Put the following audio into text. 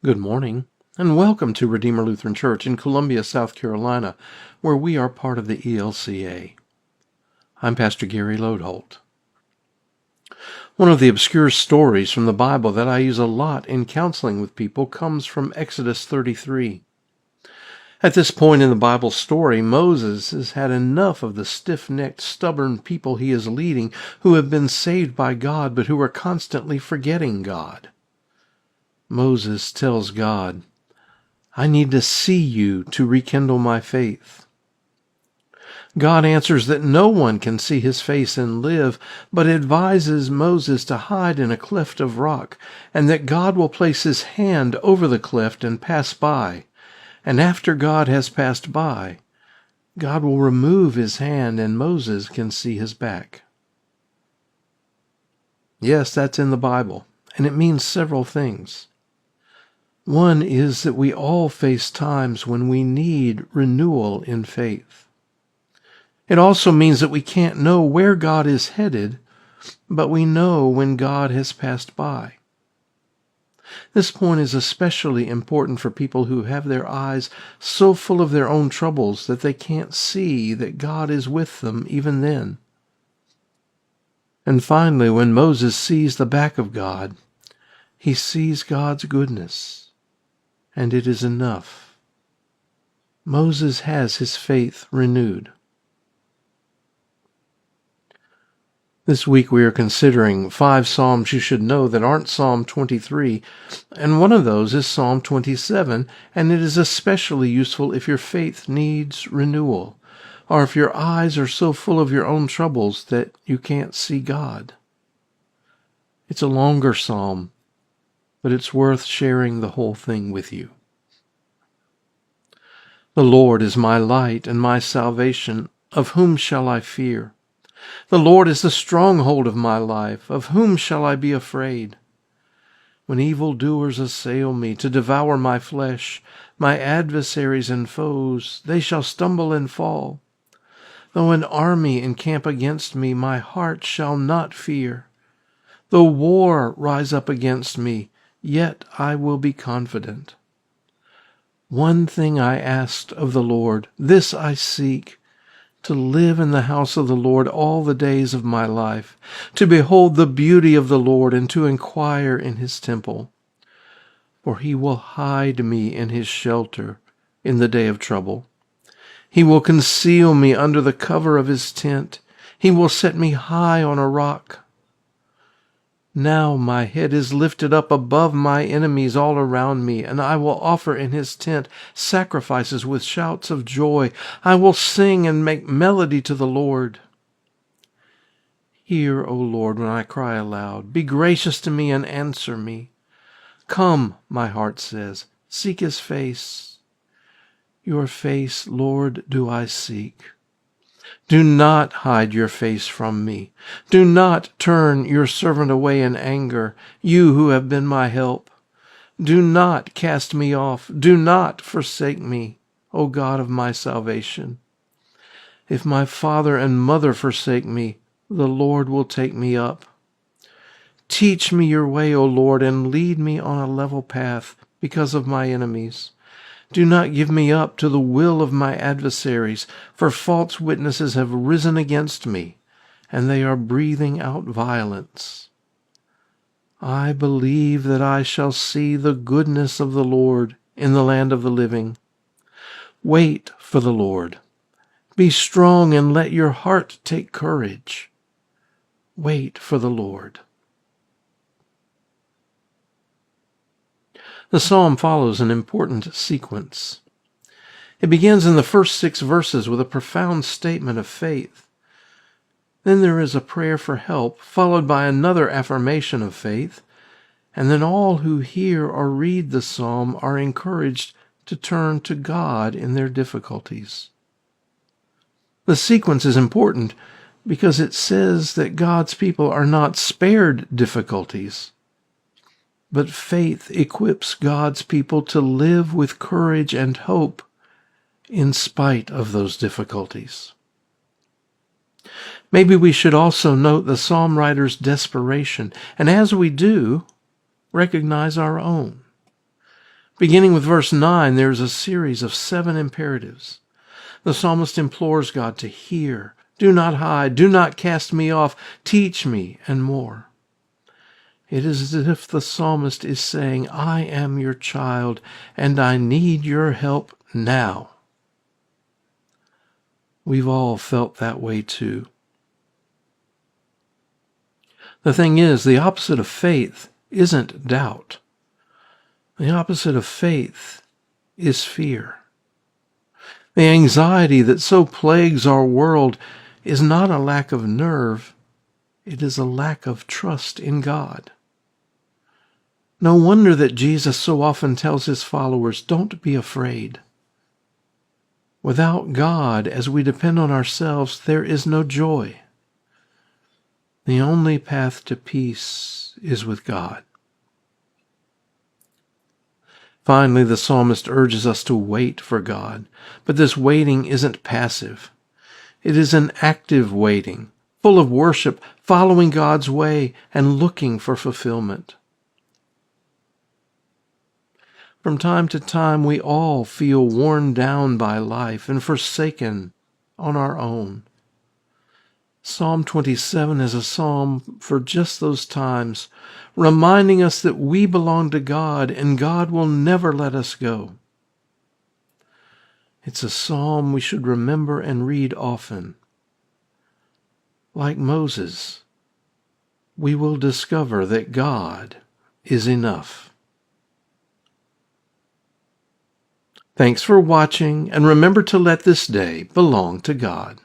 Good morning, and welcome to Redeemer Lutheran Church in Columbia, South Carolina, where we are part of the ELCA. I'm Pastor Gary Lodeholt. One of the obscure stories from the Bible that I use a lot in counseling with people comes from Exodus 33. At this point in the Bible story, Moses has had enough of the stiff-necked, stubborn people he is leading who have been saved by God but who are constantly forgetting God. Moses tells God, "I need to see you to rekindle my faith." God answers that no one can see his face and live, but advises Moses to hide in a cleft of rock, and that God will place his hand over the cleft and pass by. And after God has passed by, God will remove his hand and Moses can see his back. Yes, that's in the Bible, and it means several things. One is that we all face times when we need renewal in faith. It also means that we can't know where God is headed, but we know when God has passed by. This point is especially important for people who have their eyes so full of their own troubles that they can't see that God is with them even then. And finally, when Moses sees the back of God, he sees God's goodness. And it is enough. Moses has his faith renewed. This week we are considering 5 Psalms you should know that aren't Psalm 23, and one of those is Psalm 27, and it is especially useful if your faith needs renewal, or if your eyes are so full of your own troubles that you can't see God. It's a longer psalm, but it's worth sharing the whole thing with you. The Lord is my light and my salvation. Of whom shall I fear? The Lord is the stronghold of my life. Of whom shall I be afraid? When evildoers assail me to devour my flesh, my adversaries and foes, they shall stumble and fall. Though an army encamp against me, my heart shall not fear. Though war rise up against me, yet I will be confident. One thing I asked of the Lord, this I seek, to live in the house of the Lord all the days of my life, to behold the beauty of the Lord and to inquire in his temple. For he will hide me in his shelter in the day of trouble. He will conceal me under the cover of his tent. He will set me high on a rock. Now my head is lifted up above my enemies all around me, and I will offer in his tent sacrifices with shouts of joy. I will sing and make melody to the Lord. Hear, O Lord, when I cry aloud. Be gracious to me and answer me. Come, my heart says, seek his face. Your face, Lord, do I seek. Do not hide your face from me. Do not turn your servant away in anger, you who have been my help. Do not cast me off. Do not forsake me, O God of my salvation. If my father and mother forsake me, the Lord will take me up. Teach me your way, O Lord, and lead me on a level path because of my enemies. Do not give me up to the will of my adversaries, for false witnesses have risen against me, and they are breathing out violence. I believe that I shall see the goodness of the Lord in the land of the living. Wait for the Lord. Be strong and let your heart take courage. Wait for the Lord. The psalm follows an important sequence. It begins in the first 6 verses with a profound statement of faith. Then there is a prayer for help, followed by another affirmation of faith, and then all who hear or read the psalm are encouraged to turn to God in their difficulties. The sequence is important because it says that God's people are not spared difficulties, but faith equips God's people to live with courage and hope in spite of those difficulties. Maybe we should also note the psalm writer's desperation, and as we do, recognize our own. Beginning with verse 9, there is a series of 7 imperatives. The psalmist implores God to hear, do not hide, do not cast me off, teach me, and more. It is as if the psalmist is saying, I am your child, and I need your help now. We've all felt that way too. The thing is, the opposite of faith isn't doubt. The opposite of faith is fear. The anxiety that so plagues our world is not a lack of nerve, it is a lack of trust in God. No wonder that Jesus so often tells his followers, don't be afraid. Without God, as we depend on ourselves, there is no joy. The only path to peace is with God. Finally, the psalmist urges us to wait for God, but this waiting isn't passive. It is an active waiting, full of worship, following God's way, and looking for fulfillment. From time to time, we all feel worn down by life and forsaken on our own. Psalm 27 is a psalm for just those times, reminding us that we belong to God and God will never let us go. It's a psalm we should remember and read often. Like Moses, we will discover that God is enough. Thanks for watching, and remember to let this day belong to God.